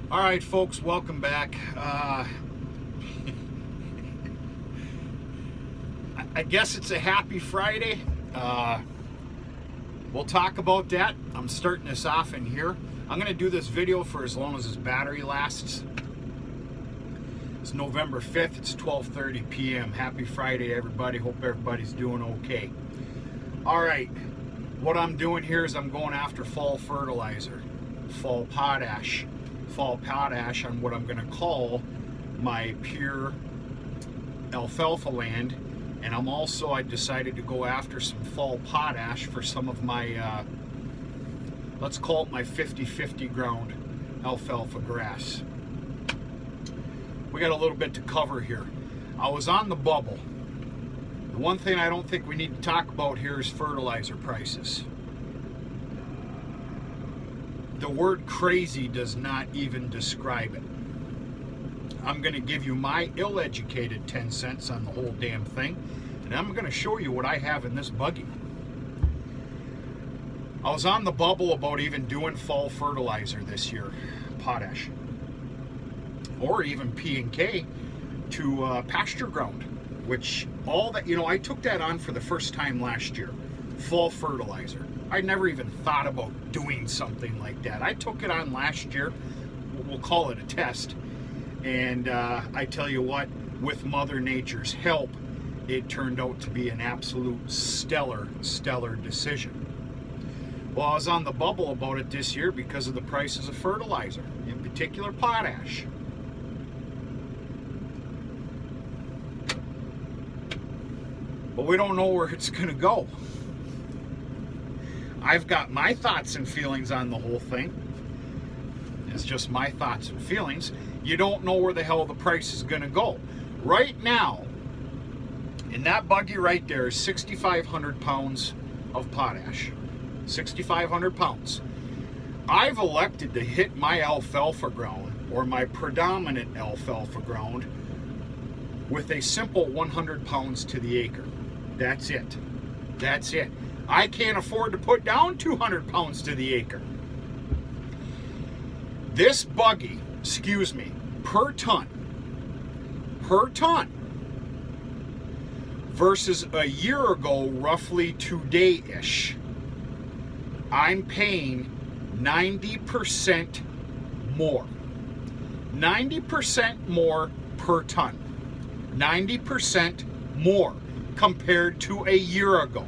All right, folks, welcome back. I guess it's a happy Friday. We'll talk about that. I'm starting this off in here. I'm going to do this video for as long as this battery lasts. It's November 5th. It's 12:30 p.m. Happy Friday, everybody. Hope everybody's doing okay. All right, what I'm doing here is I'm going after fall fertilizer, fall potash on what I'm going to call my pure alfalfa land. And I decided to go after some fall potash for some of my, let's call it my 50-50 ground alfalfa grass. We got a little bit to cover here. I was on the bubble. The one thing I don't think we need to talk about here is fertilizer prices. The word crazy does not even describe it. I'm going to give you my ill-educated 10 cents on the whole damn thing, and I'm going to show you what I have in this buggy. I was on the bubble about even doing fall fertilizer this year, potash, or even P&K to pasture ground, which I took that on for the first time last year, fall fertilizer. I never even thought about doing something like that. I took it on last year. We'll call it a test. And I tell you what, with Mother Nature's help, it turned out to be an absolute stellar decision. Well, I was on the bubble about it this year because of the prices of fertilizer, in particular potash. But we don't know where it's going to go. I've got my thoughts and feelings on the whole thing. It's just my thoughts and feelings. You don't know where the hell the price is going to go. Right now, in that buggy right there is 6,500 pounds of potash. 6,500 pounds. I've elected to hit my alfalfa ground, or my predominant alfalfa ground, with a simple 100 pounds to the acre. That's it. That's it. I can't afford to put down 200 pounds to the acre. This buggy, per ton, versus a year ago, roughly today-ish, I'm paying 90% more. 90% more per ton. 90% more compared to a year ago.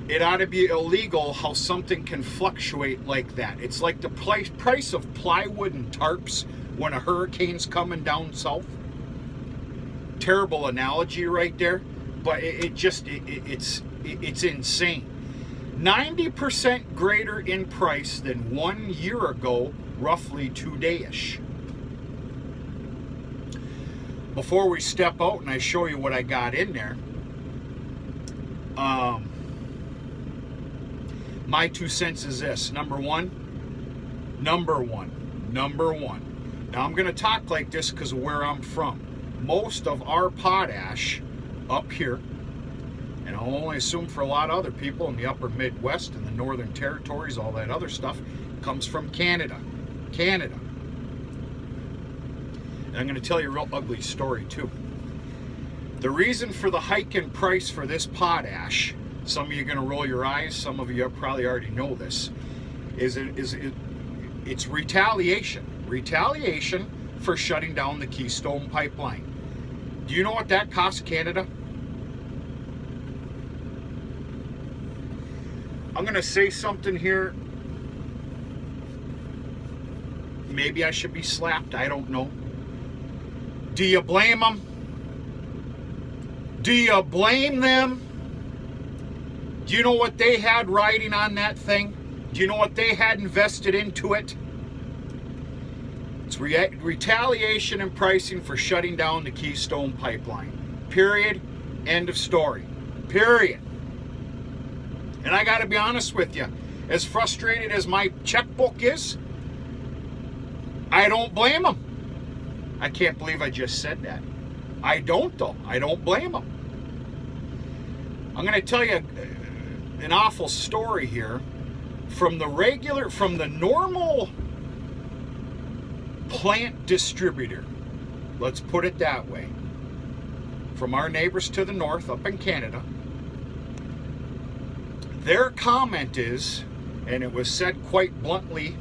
It ought to be illegal how something can fluctuate like that. It's like the price of plywood and tarps when a hurricane's coming down south. Terrible analogy right there, but it's insane. 90% greater in price than 1 year ago, roughly today-ish. Before we step out and I show you what I got in there, my 2 cents is this. Number one. Now I'm going to talk like this because of where I'm from. Most of our potash up here, and I'll only assume for a lot of other people in the upper Midwest and the Northern Territories, all that other stuff, comes from Canada. And I'm going to tell you a real ugly story too. The reason for the hike in price for this potash, some of you are going to roll your eyes, some of you probably already know this, it's retaliation. Retaliation for shutting down the Keystone Pipeline. Do you know what that cost Canada? I'm going to say something here. Maybe I should be slapped. I don't know. Do you blame them? Do you blame them? Do you know what they had riding on that thing? Do you know what they had invested into it? It's retaliation and pricing for shutting down the Keystone Pipeline. Period. End of story. Period. And I got to be honest with you, as frustrated as my checkbook is, I don't blame them. I can't believe I just said that. I don't, though. I don't blame them. I'm going to tell you, an awful story here. From the normal plant distributor, let's put it that way, from our neighbors to the north up in Canada, their comment is, and it was said quite bluntly,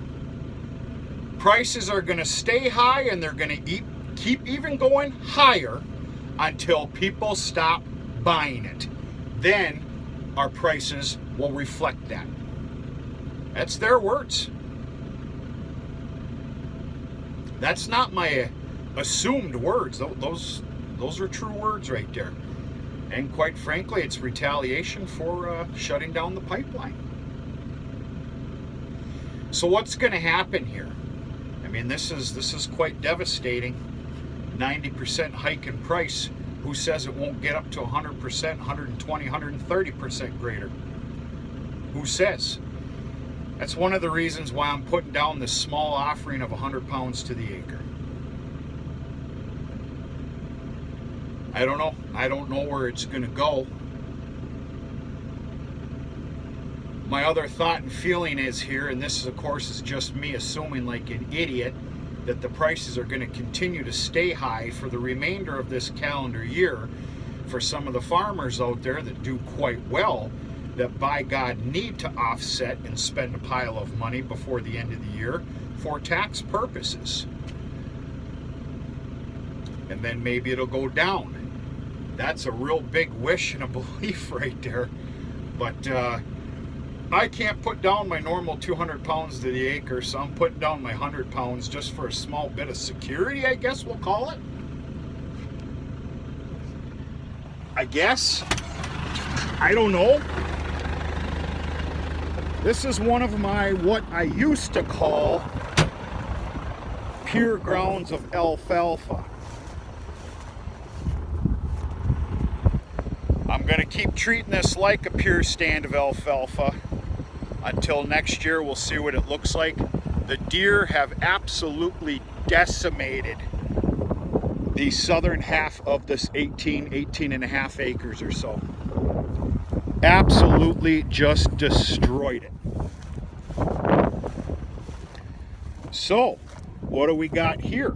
prices are going to stay high and they're going to keep even going higher until people stop buying it. Then our prices will reflect that. That's their words. That's not my assumed words. Those are true words right there. And quite frankly, it's retaliation for shutting down the pipeline. So what's going to happen here? I mean, this is quite devastating. 90% hike in price. Who says it won't get up to 100%, 120, 130% greater? Who says? That's one of the reasons why I'm putting down this small offering of 100 pounds to the acre. I don't know. I don't know where it's going to go. My other thought and feeling is here, and this, of course, is just me assuming like an idiot, that the prices are going to continue to stay high for the remainder of this calendar year for some of the farmers out there that do quite well, that by God need to offset and spend a pile of money before the end of the year for tax purposes. And then maybe it'll go down. That's a real big wish and a belief right there. But I can't put down my normal 200 pounds to the acre, so I'm putting down my 100 pounds just for a small bit of security, I guess we'll call it. I guess. I don't know. This is one of my, what I used to call, pure grounds of alfalfa. I'm going to keep treating this like a pure stand of alfalfa until next year. We'll see what it looks like. The deer have absolutely decimated the southern half of this 18 and a half acres or so. Absolutely just destroyed it. So, what do we got here?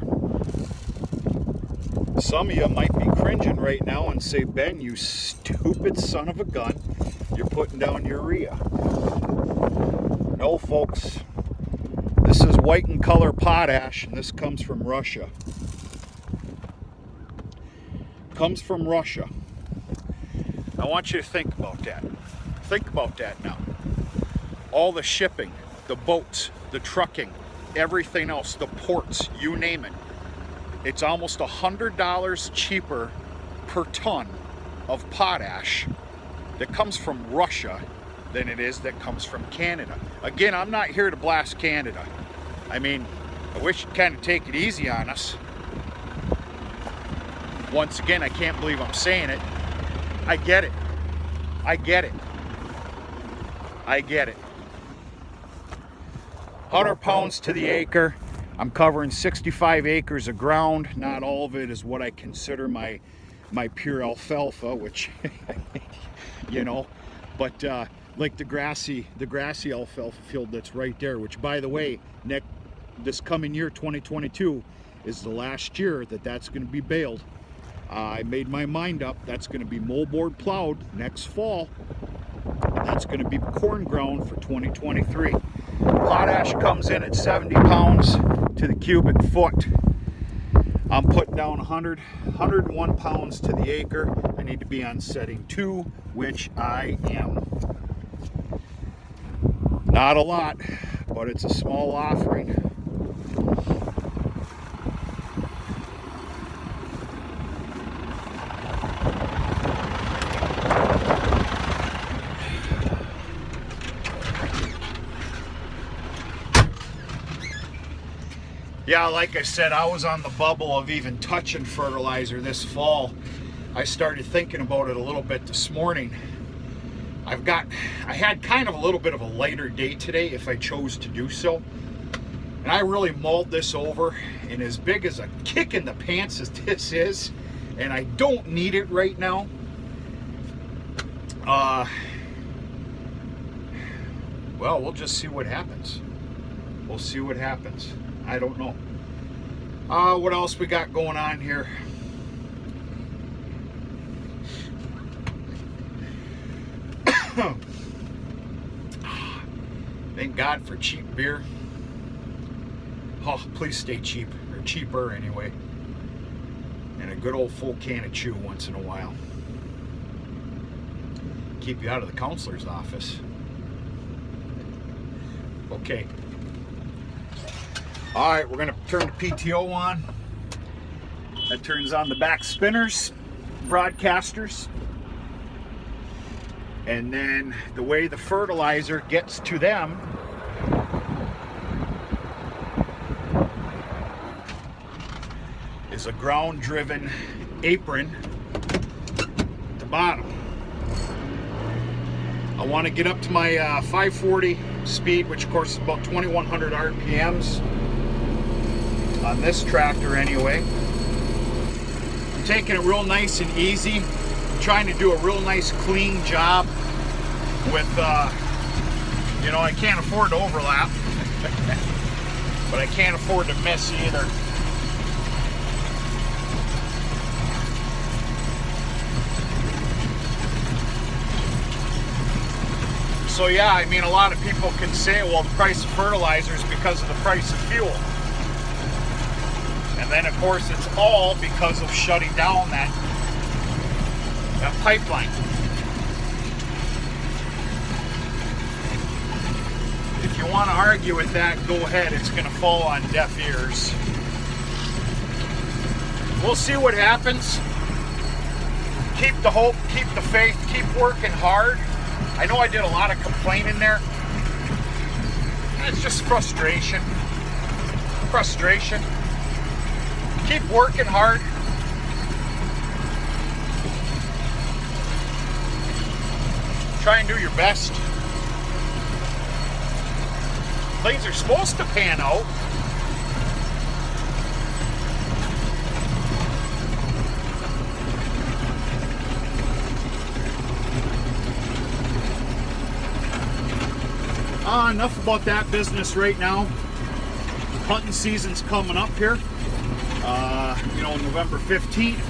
Some of you might be cringing right now and say, Ben, you stupid son of a gun, you're putting down urea. No, folks, this is white in color potash, and this comes from Russia. Comes from Russia. I want you to think about that. Think about that now. All the shipping, the boats, the trucking, everything else, the ports, you name it. It's almost $100 cheaper per ton of potash that comes from Russia than it is that comes from Canada. Again, I'm not here to blast Canada. I mean, I wish you'd kind of take it easy on us. Once again, I can't believe I'm saying it. I get it. I get it. I get it. 100 pounds to the acre. I'm covering 65 acres of ground. Not all of it is what I consider my pure alfalfa, which, you know, but like the grassy alfalfa field that's right there, which, by the way, this coming year, 2022, is the last year that's going to be baled. I made my mind up. That's going to be moldboard plowed next fall. That's going to be corn ground for 2023. Potash comes in at 70 pounds to the cubic foot. I'm putting down 101 pounds to the acre. I need to be on setting 2, which I am. Not a lot, but it's a small offering. Yeah, like I said, I was on the bubble of even touching fertilizer this fall. I started thinking about it a little bit this morning. I had kind of a little bit of a lighter day today if I chose to do so. And I really mulled this over, and as big as a kick in the pants as this is, and I don't need it right now, Well, we'll just see what happens. We'll see what happens. I don't know. What else we got going on here? Thank God for cheap beer. Oh, please stay cheap, or cheaper anyway. And a good old full can of chew once in a while. Keep you out of the counselor's office. Okay. All right, we're gonna turn the PTO on. That turns on the back spinners, broadcasters. And then the way the fertilizer gets to them is a ground-driven apron at the bottom. I want to get up to my 540 speed, which of course is about 2100 RPMs on this tractor anyway. I'm taking it real nice and easy. I'm trying to do a real nice clean job with, you know, I can't afford to overlap, but I can't afford to miss either. So yeah, I mean, a lot of people can say, well, the price of fertilizer is because of the price of fuel. And then of course it's all because of shutting down that pipeline. If you want to argue with that, go ahead. It's going to fall on deaf ears. We'll see what happens. Keep the hope, keep the faith, keep working hard. I know I did a lot of complaining there. It's just frustration. Frustration. Keep working hard. Try and do your best. Things are supposed to pan out. Enough about that business right now. Hunting season's coming up here. You know, November 15th.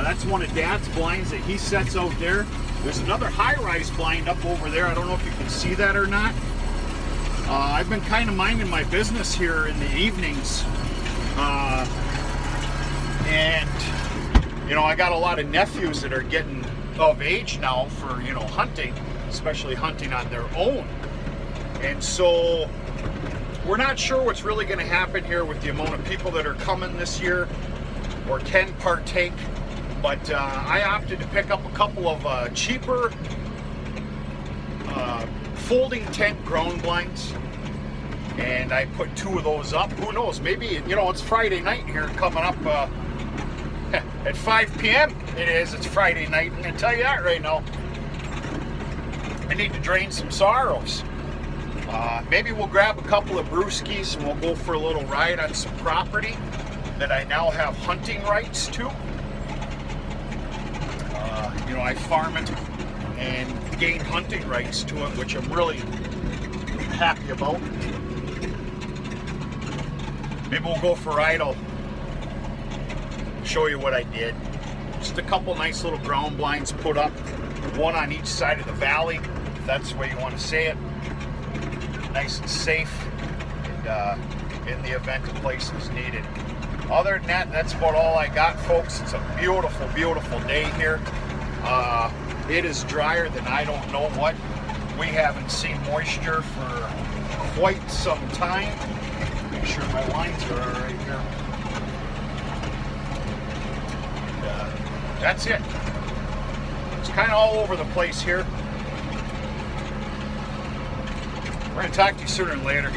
That's one of Dad's blinds that he sets out there. There's another high-rise blind up over there. I don't know if you can see that or not. I've been kind of minding my business here in the evenings. And, you know, I got a lot of nephews that are getting of age now for, you know, hunting, especially hunting on their own. And so we're not sure what's really going to happen here with the amount of people that are coming this year or can partake. But I opted to pick up a couple of cheaper folding tent ground blinds. And I put 2 of those up. Who knows? Maybe, you know, it's Friday night here coming up at 5 p.m. It is. It's Friday night. I'm going to tell you that right now. I need to drain some sorrows. Maybe we'll grab a couple of brewskis and we'll go for a little ride on some property that I now have hunting rights to. You know, I farm it and gain hunting rights to it, which I'm really happy about. Maybe we'll go for a ride. I'll show you what I did. Just a couple nice little ground blinds put up, one on each side of the valley, if that's the way you want to say it. Nice and safe, and in the event a place is needed. Other than that, that's about all I got, folks. It's a beautiful, beautiful day here. It is drier than I don't know what. We haven't seen moisture for quite some time. Make sure my lines are all right here. That's it. It's kind of all over the place here. We're going to talk to you sooner than later.